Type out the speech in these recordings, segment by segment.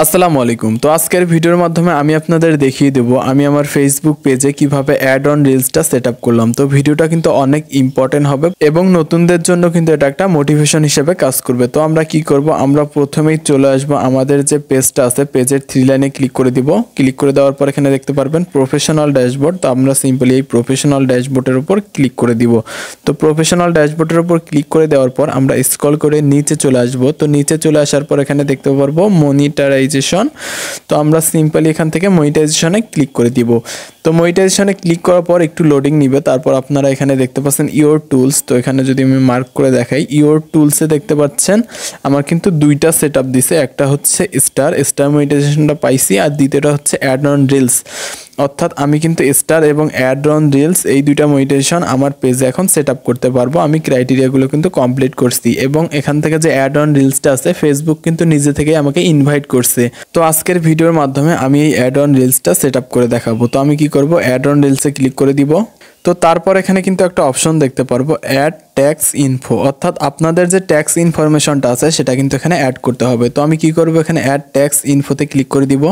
আসসালামু আলাইকুম। তো আজকের ভিডিওর মাধ্যমে আমি আপনাদের দেখিয়ে দেব আমি আমার ফেসবুক পেজে কিভাবে অ্যাড অন রিলসটা সেটআপ করলাম। তো ভিডিওটা কিন্তু অনেক ইম্পর্টেন্ট হবে এবং নতুনদের জন্য কিন্তু এটা একটা মোটিভেশন হিসেবে কাজ করবে। তো আমরা কি করব, আমরা প্রথমেই চলে আসব আমাদের যে পেজটা আছে, পেজের 3 লাইনে ক্লিক করে দিব। ক্লিক করে দেওয়ার পর এখানে দেখতে পারবেন প্রফেশনাল ড্যাশবোর্ড। তো আমরা সিম্পলি এই প্রফেশনাল ড্যাশবোর্ডের উপর ক্লিক করে দিব। তো প্রফেশনাল ড্যাশবোর্ডের উপর ক্লিক করে দেওয়ার পর আমরা স্ক্রল করে নিচে চলে আসব। তো নিচে চলে আসার পর এখানে দেখতে পারবো মনিটারাইজেশন। তো আমরা সিম্পলি এখান থেকে মনিটাইজেশনে ক্লিক করে দিব। তো মনিটাইজেশনে ক্লিক করার পর একটু লোডিং নিবে, তারপর আপনারা এখানে দেখতে পাচ্ছেন ইওর টুলস। তো এখানে যদি আমি মার্ক করে দেখাই, ইওর টুলসে দেখতে পাচ্ছেন আমার কিন্তু দুইটা সেটআপ দিছে। একটা হচ্ছে স্টার মনিটাইজেশনটা পাইছি, আর দ্বিতীয়টা হচ্ছে অ্যাড অন রিলস। অর্থাৎ আমি কিন্তু স্টার এবং অ্যাড অন রিলস এই দুইটা মনিটাইজেশন আমার পেজে এখন সেটআপ করতে পারবো। আমি ক্রাইটেরিয়াগুলো কিন্তু কমপ্লিট করছি এবং এখান থেকে যে অ্যাড অন রিলসটা আছে ফেসবুক কিন্তু নিজে থেকেই আমাকে ইনভাইট করছে। তো আজকের ভিডিওর মাধ্যমে আমি এই অ্যাড অন রিলসটা সেটআপ করে দেখাবো। তো আমি কি করব, অ্যাড অন রিলসে ক্লিক করে দিব। তো তারপর এখানে কিন্তু একটা অপশন দেখতে পারবো অ্যাড ট্যাক্স ইনফো, অর্থাৎ আপনাদের যে ট্যাক্স ইনফরমেশনটা আছে সেটা কিন্তু এখানে অ্যাড করতে হবে। তো আমি কি করব, এখানে অ্যাড ট্যাক্স ইনফোতে ক্লিক করে দিব।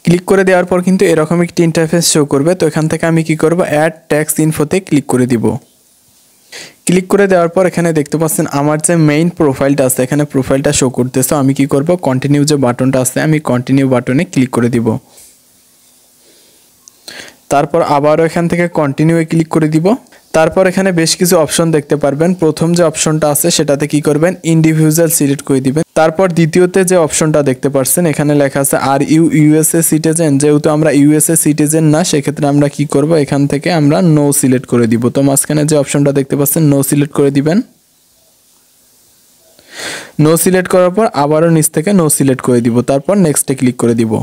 ক্লিক করে দেওয়ার পর কিন্তু এরকম একটি ইন্টারফেস শো করবে। তো এখান থেকে আমি কি করব, অ্যাড ট্যাক্স ইনফোতে ক্লিক করে দিব। ক্লিক করে দেওয়ার পর এখানে দেখতে পাচ্ছেন আমার যে মেইন প্রোফাইলটা আছে এখানে প্রোফাইলটা শো করতেছে। আমি কি করব, কন্টিনিউ যে বাটনটা আছে আমি কন্টিনিউ বাটনে ক্লিক করে দিব। তারপর আবারও এখান থেকে কন্টিনিউয়ে ক্লিক করে দিব। তারপর এখানে বেশ কিছু অপশন দেখতে পারবেন। প্রথম যে অপশনটা আছে সেটাতে কি করবেন, ইন্ডিভিজুয়াল সিলেক্ট করে দিবেন। তারপর দ্বিতীয়তে যে অপশনটা দেখতে পাচ্ছেন এখানে লেখা আছে আর ইউ ইউএসএ সিটিজেন। যেহেতু আমরা ইউএসএ সিটিজেন না, সেক্ষেত্রে আমরা কি করব, এখান থেকে আমরা নো সিলেক্ট করে দিব। তো মাঝখানে যে অপশনটা দেখতে পাচ্ছেন নো সিলেক্ট করে দিবেন। নো সিলেক্ট করার পর আবারও নিচ থেকে নো সিলেক্ট করে দিব। তারপর নেক্সটে ক্লিক করে দিব।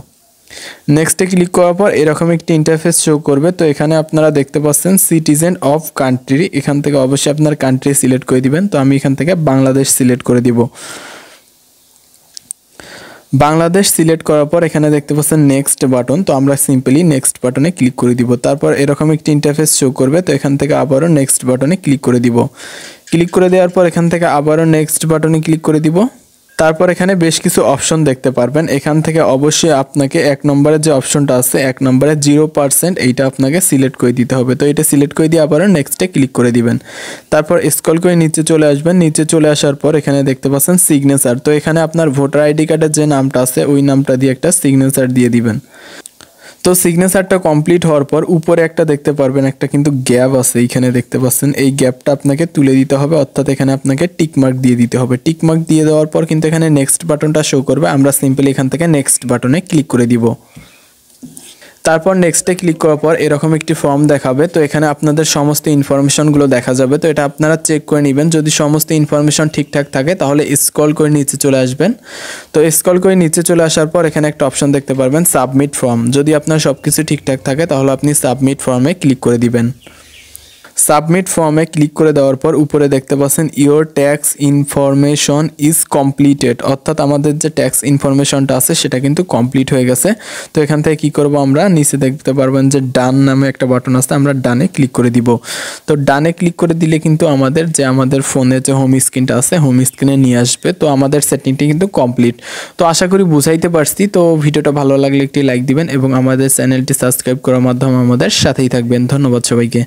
নেক্সটে ক্লিক করার পর এরকম একটি ইন্টারফেস শো করবে। তো এখানে আপনারা দেখতে পাচ্ছেন সিটিজেন অফ কান্ট্রি, এখান থেকে অবশ্যই আপনার কান্ট্রি সিলেক্ট করে দিবেন। তো আমি এখান থেকে বাংলাদেশ সিলেক্ট করে দিব। বাংলাদেশ সিলেক্ট করার পর এখানে দেখতে পাচ্ছেন নেক্সট বাটন। তো আমরা সিম্পলি নেক্সট বাটনে ক্লিক করে দিব। তারপর এরকম একটি ইন্টারফেস শো করবে। তো এখান থেকে আবারও নেক্সট বাটনে ক্লিক করে দিব। ক্লিক করে দেওয়ার পর এখান থেকে আবারও নেক্সট বাটনে ক্লিক করে দিব। তারপর এখানে বেশ কিছু অপশন দেখতে পারবেন। এখান থেকে অবশ্যই আপনাকে 1 নম্বরের যে অপশনটা আছে 1 নম্বরে 0% এইটা আপনাকে সিলেক্ট করে দিতে হবে। তো এটা সিলেক্ট করে দিয়ে আবারও নেক্সটে ক্লিক করে দিবেন। তারপর স্ক্রল করে নিচে চলে আসবেন। নিচে চলে আসার পর এখানে দেখতে পাচ্ছেন সিগনেচার। তো এখানে আপনার ভোটার আইডি কার্ডের যে নামটা আছে ওই নামটা দিয়ে একটা সিগনেচার দিয়ে দিবেন। তো সিগনেচারটা কমপ্লিট হওয়ার পর উপরে একটা দেখতে পারবেন একটা কিন্তু গ্যাপ আছে, এইখানে দেখতে পাচ্ছেন এই গ্যাপটা আপনাকে তুলে দিতে হবে, অর্থাৎ এখানে আপনাকে টিকমার্ক দিয়ে দিতে হবে। টিকমার্ক দিয়ে দেওয়ার পর কিন্তু এখানে নেক্সট বাটনটা শো করবে। আমরা সিম্পলি এখান থেকে নেক্সট বাটনে ক্লিক করে দিব। তারপর নেক্সটে ক্লিক করার পর এরকম একটি ফর্ম দেখাবে। তো এখানে আপনাদের সমস্ত ইনফরমেশনগুলো দেখা যাবে। তো এটা আপনারা চেক করে নেবেন। যদি সমস্ত ইনফরমেশন ঠিকঠাক থাকে তাহলে স্ক্রল করে নিচে চলে আসবেন। তো স্ক্রল করে নিচে চলে আসার পর এখানে একটা অপশন দেখতে পারবেন সাবমিট ফর্ম। যদি আপনার সব কিছু ঠিকঠাক থাকে তাহলে আপনি সাবমিট ফর্মে ক্লিক করে দিবেন। সাবমিট ফর্মে ক্লিক করে দেওয়ার পর উপরে দেখতে পাচ্ছেন your tax information is completed, অর্থাৎ আমাদের যে ট্যাক্স ইনফরমেশনটা আছে সেটা কিন্তু কমপ্লিট হয়ে গেছে। তো এখান থেকে কি করব, আমরা নিচে দেখতে পারবেন যে ডান নামে একটা বাটন আছে, আমরা ডানে ক্লিক করে দিব। তো ডানে ক্লিক করে দিলে কিন্তু আমাদের ফোনে যে হোম স্ক্রিনটা আছে হোম স্ক্রিনে নিয়ে আসবে। তো আমাদের সেটিংটি কিন্তু কমপ্লিট। তো আশা করি বুঝাইতে পারছি। তো ভিডিওটা ভালো লাগলে একটি লাইক দিবেন এবং আমাদের চ্যানেলটি সাবস্ক্রাইব করার মাধ্যমে আমাদের সাথেই থাকবেন। ধন্যবাদ সবাইকে।